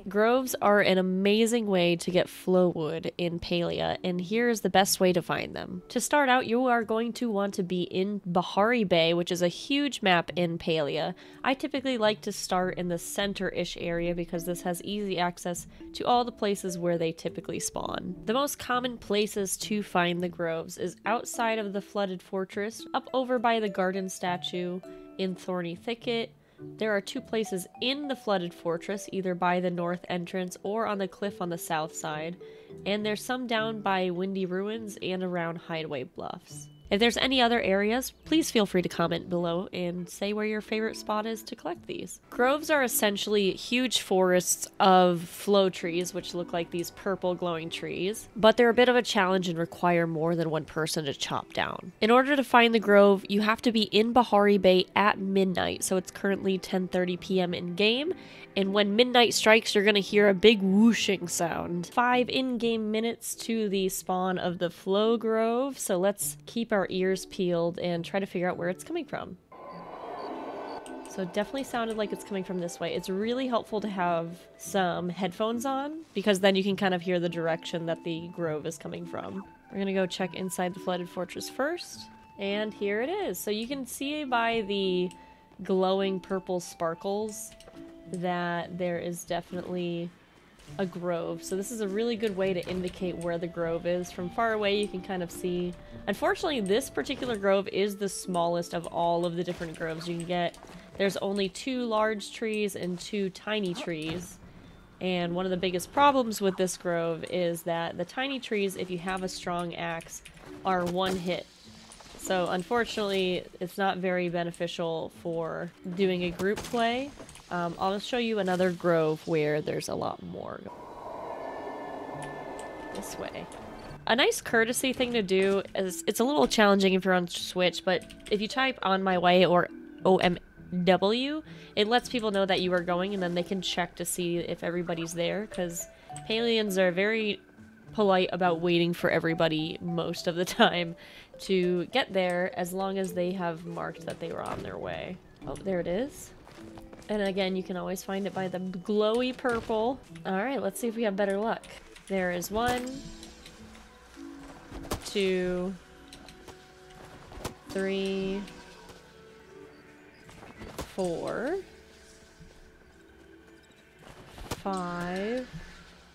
Groves are an amazing way to get flowwood in Palia, and here is the best way to find them. To start out, you are going to want to be in Bahari Bay, which is a huge map in Palia. I typically like to start in the center-ish area because this has easy access to all the places where they typically spawn. The most common places to find the groves is outside of the flooded fortress, up over by the garden statue, in Thorny Thicket. There are two places in the flooded fortress, either by the north entrance or on the cliff on the south side, and there's some down by Windy Ruins and around Hideaway Bluffs. If there's any other areas, please feel free to comment below and say where your favorite spot is to collect these. Groves are essentially huge forests of flow trees, which look like these purple glowing trees, but they're a bit of a challenge and require more than one person to chop down. In order to find the grove, you have to be in Bahari Bay at midnight, so it's currently 10:30 p.m. in game, and when midnight strikes, you're gonna hear a big whooshing sound. 5 in-game minutes to the spawn of the flow grove, so let's keep our ears peeled and try to figure out where it's coming from. So it definitely sounded like it's coming from this way. It's really helpful to have some headphones on, because then you can kind of hear the direction that the grove is coming from. We're gonna go check inside the flooded fortress first, and here it is. So you can see by the glowing purple sparkles that there is definitely a grove. So this is a really good way to indicate where the grove is. From far away you can kind of see. Unfortunately, this particular grove is the smallest of all of the different groves you can get. There's only 2 large trees and 2 tiny trees. And one of the biggest problems with this grove is that the tiny trees, if you have a strong axe, are one hit. So unfortunately, it's not very beneficial for doing a group play. I'll show you another grove where there's a lot more. This way. A nice courtesy thing to do is, it's a little challenging if you're on Switch, but if you type "on my way" or OMW, it lets people know that you are going, and then they can check to see if everybody's there, because Palians are very polite about waiting for everybody most of the time to get there, as long as they have marked that they were on their way. Oh, there it is. And again, you can always find it by the glowy purple. Alright, let's see if we have better luck. There is 1, 2, 3, 4, 5.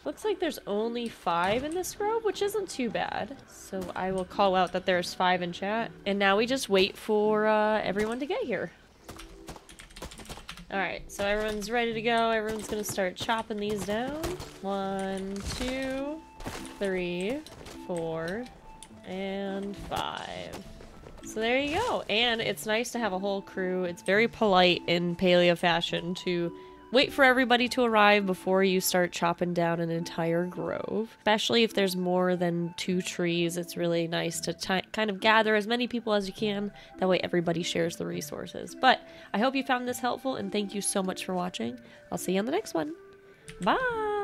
Looks like there's only 5 in this grove, which isn't too bad. So I will call out that there's 5 in chat. And now we just wait for everyone to get here. Alright, so everyone's ready to go. Everyone's gonna start chopping these down. 1, 2, 3, 4, and 5. So there you go. And it's nice to have a whole crew. It's very polite in Palia fashion to wait for everybody to arrive before you start chopping down an entire grove. Especially if there's more than 2 trees, it's really nice to kind of gather as many people as you can. That way everybody shares the resources. But I hope you found this helpful, and thank you so much for watching. I'll see you on the next one. Bye!